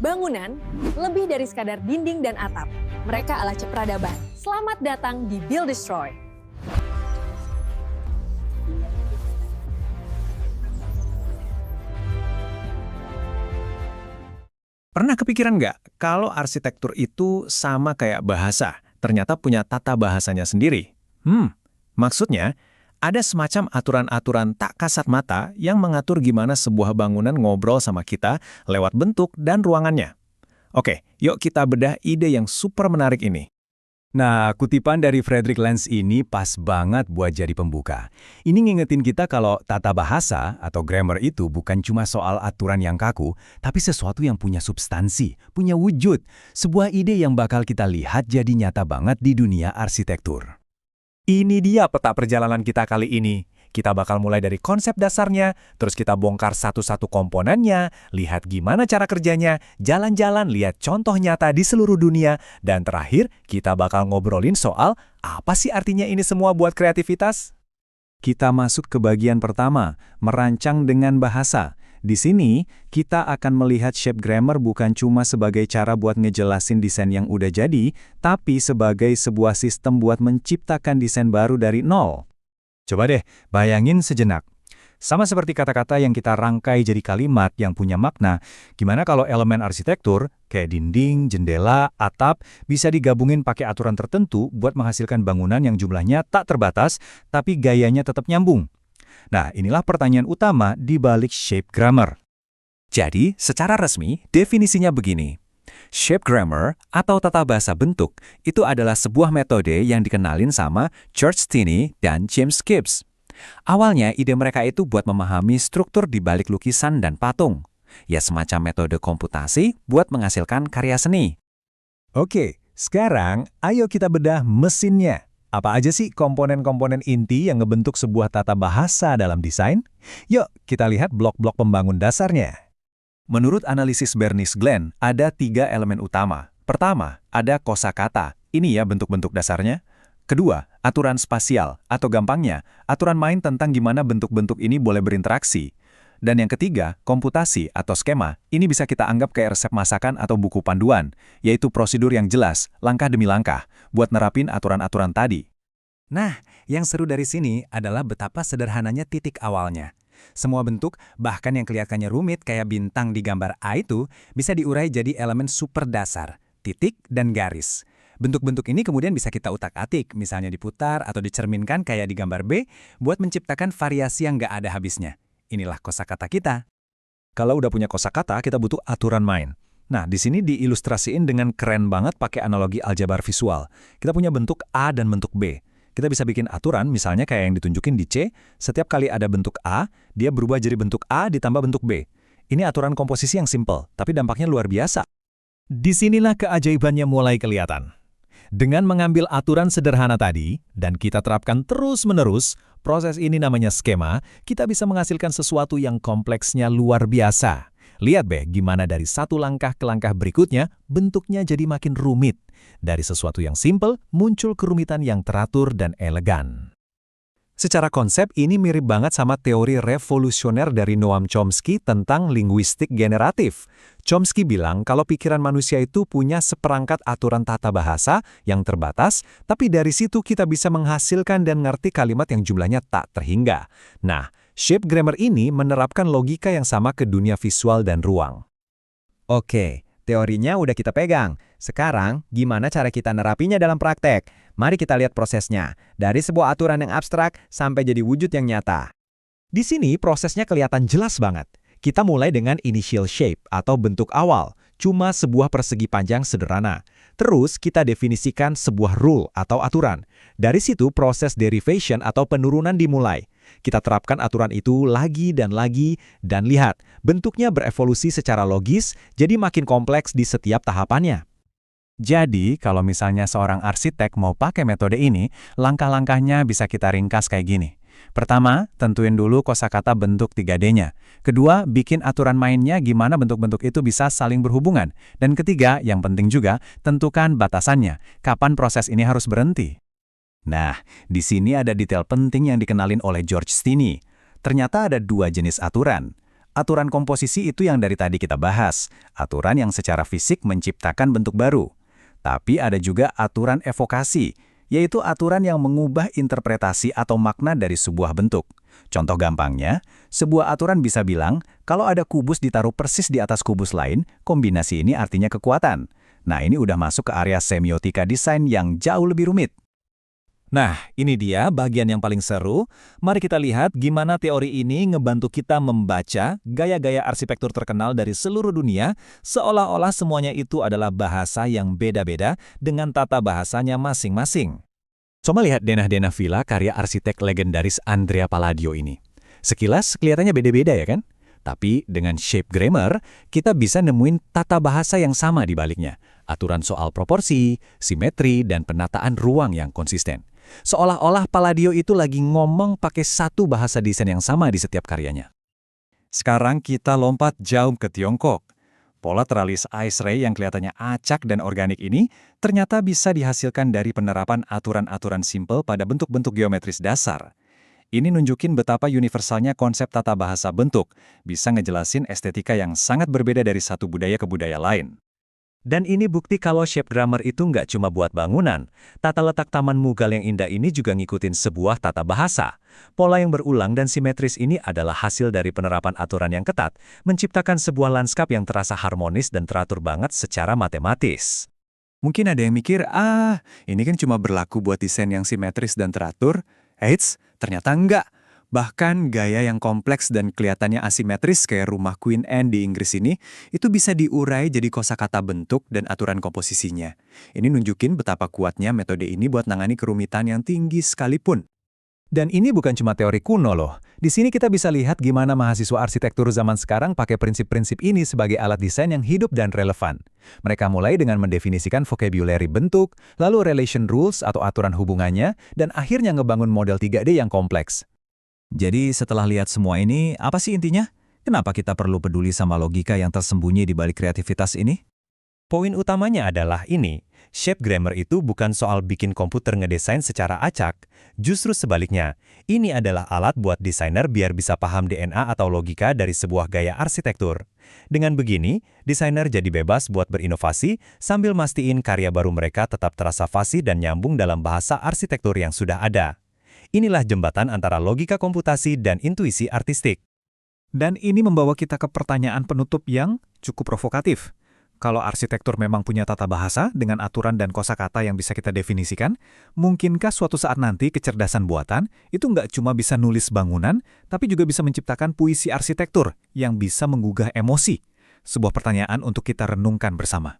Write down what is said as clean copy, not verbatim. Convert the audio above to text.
Bangunan lebih dari sekadar dinding dan atap. Mereka adalah peradaban. Selamat datang di Build Destroy. Pernah kepikiran nggak kalau arsitektur itu sama kayak bahasa, ternyata punya tata bahasanya sendiri? Maksudnya, ada semacam aturan-aturan tak kasat mata yang mengatur gimana sebuah bangunan ngobrol sama kita lewat bentuk dan ruangannya. Oke, yuk kita bedah ide yang super menarik ini. Nah, kutipan dari Frederick Lenz ini pas banget buat jadi pembuka. Ini ngingetin kita kalau tata bahasa atau grammar itu bukan cuma soal aturan yang kaku, tapi sesuatu yang punya substansi, punya wujud, sebuah ide yang bakal kita lihat jadi nyata banget di dunia arsitektur. Ini dia peta perjalanan kita kali ini. Kita bakal mulai dari konsep dasarnya, terus kita bongkar satu-satu komponennya, lihat gimana cara kerjanya, jalan-jalan lihat contoh nyata di seluruh dunia, dan terakhir kita bakal ngobrolin soal apa sih artinya ini semua buat kreativitas? Kita masuk ke bagian pertama, merancang dengan bahasa. Di sini, kita akan melihat shape grammar bukan cuma sebagai cara buat ngejelasin desain yang udah jadi, tapi sebagai sebuah sistem buat menciptakan desain baru dari nol. Coba deh, bayangin sejenak. Sama seperti kata-kata yang kita rangkai jadi kalimat yang punya makna, gimana kalau elemen arsitektur, kayak dinding, jendela, atap, bisa digabungin pakai aturan tertentu buat menghasilkan bangunan yang jumlahnya tak terbatas, tapi gayanya tetap nyambung. Nah, inilah pertanyaan utama di balik shape grammar. Jadi, secara resmi, definisinya begini. Shape grammar atau tata bahasa bentuk itu adalah sebuah metode yang dikenalin sama George Stinney dan James Gibbs. Awalnya, ide mereka itu buat memahami struktur di balik lukisan dan patung. Ya semacam metode komputasi buat menghasilkan karya seni. Oke, sekarang ayo kita bedah mesinnya. Apa aja sih komponen-komponen inti yang ngebentuk sebuah tata bahasa dalam desain? Yuk, kita lihat blok-blok pembangun dasarnya. Menurut analisis Bernice Glenn, ada 3 elemen utama. Pertama, ada kosakata. Ini ya bentuk-bentuk dasarnya. Kedua, aturan spasial, atau gampangnya, aturan main tentang gimana bentuk-bentuk ini boleh berinteraksi. Dan yang ketiga, komputasi atau skema. Ini bisa kita anggap kayak resep masakan atau buku panduan, yaitu prosedur yang jelas, langkah demi langkah, buat nerapin aturan-aturan tadi. Nah, yang seru dari sini adalah betapa sederhananya titik awalnya. Semua bentuk, bahkan yang kelihatannya rumit kayak bintang di gambar A itu, bisa diurai jadi elemen super dasar, titik dan garis. Bentuk-bentuk ini kemudian bisa kita utak-atik, misalnya diputar atau dicerminkan kayak di gambar B, buat menciptakan variasi yang nggak ada habisnya. Inilah kosakata kita. Kalau udah punya kosakata, kita butuh aturan main. Nah, di sini diilustrasiin dengan keren banget pakai analogi aljabar visual. Kita punya bentuk A dan bentuk B. Kita bisa bikin aturan, misalnya kayak yang ditunjukin di C, setiap kali ada bentuk A, dia berubah jadi bentuk A ditambah bentuk B. Ini aturan komposisi yang simple, tapi dampaknya luar biasa. Disinilah keajaibannya mulai kelihatan. Dengan mengambil aturan sederhana tadi, dan kita terapkan terus-menerus, proses ini namanya skema, kita bisa menghasilkan sesuatu yang kompleksnya luar biasa. Lihat deh gimana dari satu langkah ke langkah berikutnya, bentuknya jadi makin rumit. Dari sesuatu yang simple, muncul kerumitan yang teratur dan elegan. Secara konsep, ini mirip banget sama teori revolusioner dari Noam Chomsky tentang linguistik generatif. Chomsky bilang kalau pikiran manusia itu punya seperangkat aturan tata bahasa yang terbatas, tapi dari situ kita bisa menghasilkan dan ngerti kalimat yang jumlahnya tak terhingga. Nah, shape grammar ini menerapkan logika yang sama ke dunia visual dan ruang. Oke, teorinya udah kita pegang. Sekarang, gimana cara kita nerapinya dalam praktek? Mari kita lihat prosesnya, dari sebuah aturan yang abstrak sampai jadi wujud yang nyata. Di sini prosesnya kelihatan jelas banget. Kita mulai dengan initial shape atau bentuk awal, cuma sebuah persegi panjang sederhana. Terus kita definisikan sebuah rule atau aturan. Dari situ proses derivation atau penurunan dimulai. Kita terapkan aturan itu lagi, dan lihat, bentuknya berevolusi secara logis, jadi makin kompleks di setiap tahapannya. Jadi, kalau misalnya seorang arsitek mau pakai metode ini, langkah-langkahnya bisa kita ringkas kayak gini. Pertama, tentuin dulu kosakata bentuk 3D-nya. Kedua, bikin aturan mainnya gimana bentuk-bentuk itu bisa saling berhubungan. Dan ketiga, yang penting juga, tentukan batasannya. Kapan proses ini harus berhenti? Nah, di sini ada detail penting yang dikenalin oleh George Stinney. Ternyata ada 2 jenis aturan. Aturan komposisi itu yang dari tadi kita bahas, aturan yang secara fisik menciptakan bentuk baru. Tapi ada juga aturan evokasi, yaitu aturan yang mengubah interpretasi atau makna dari sebuah bentuk. Contoh gampangnya, sebuah aturan bisa bilang, kalau ada kubus ditaruh persis di atas kubus lain, kombinasi ini artinya kekuatan. Nah, ini udah masuk ke area semiotika desain yang jauh lebih rumit. Nah, ini dia bagian yang paling seru. Mari kita lihat gimana teori ini ngebantu kita membaca gaya-gaya arsitektur terkenal dari seluruh dunia, seolah-olah semuanya itu adalah bahasa yang beda-beda dengan tata bahasanya masing-masing. Coba lihat denah-denah villa karya arsitek legendaris Andrea Palladio ini. Sekilas kelihatannya beda-beda ya kan? Tapi dengan shape grammar, kita bisa nemuin tata bahasa yang sama di baliknya. Aturan soal proporsi, simetri, dan penataan ruang yang konsisten. Seolah-olah Palladio itu lagi ngomong pakai satu bahasa desain yang sama di setiap karyanya. Sekarang kita lompat jauh ke Tiongkok. Pola teralis ice ray yang kelihatannya acak dan organik ini ternyata bisa dihasilkan dari penerapan aturan-aturan simpel pada bentuk-bentuk geometris dasar. Ini nunjukin betapa universalnya konsep tata bahasa bentuk, bisa ngejelasin estetika yang sangat berbeda dari satu budaya ke budaya lain. Dan ini bukti kalau shape grammar itu nggak cuma buat bangunan. Tata letak taman Mughal yang indah ini juga ngikutin sebuah tata bahasa. Pola yang berulang dan simetris ini adalah hasil dari penerapan aturan yang ketat, menciptakan sebuah lanskap yang terasa harmonis dan teratur banget secara matematis. Mungkin ada yang mikir, ini kan cuma berlaku buat desain yang simetris dan teratur. Eits, ternyata enggak. Bahkan gaya yang kompleks dan kelihatannya asimetris kayak rumah Queen Anne di Inggris ini, itu bisa diurai jadi kosakata bentuk dan aturan komposisinya. Ini nunjukin betapa kuatnya metode ini buat nangani kerumitan yang tinggi sekalipun. Dan ini bukan cuma teori kuno loh. Di sini kita bisa lihat gimana mahasiswa arsitektur zaman sekarang pakai prinsip-prinsip ini sebagai alat desain yang hidup dan relevan. Mereka mulai dengan mendefinisikan vocabulary bentuk, lalu relation rules atau aturan hubungannya, dan akhirnya ngebangun model 3D yang kompleks. Jadi setelah lihat semua ini, apa sih intinya? Kenapa kita perlu peduli sama logika yang tersembunyi di balik kreativitas ini? Poin utamanya adalah ini, shape grammar itu bukan soal bikin komputer ngedesain secara acak. Justru sebaliknya, ini adalah alat buat desainer biar bisa paham DNA atau logika dari sebuah gaya arsitektur. Dengan begini, desainer jadi bebas buat berinovasi sambil mastiin karya baru mereka tetap terasa fasih dan nyambung dalam bahasa arsitektur yang sudah ada. Inilah jembatan antara logika komputasi dan intuisi artistik. Dan ini membawa kita ke pertanyaan penutup yang cukup provokatif. Kalau arsitektur memang punya tata bahasa dengan aturan dan kosakata yang bisa kita definisikan, mungkinkah suatu saat nanti kecerdasan buatan itu nggak cuma bisa nulis bangunan, tapi juga bisa menciptakan puisi arsitektur yang bisa menggugah emosi? Sebuah pertanyaan untuk kita renungkan bersama.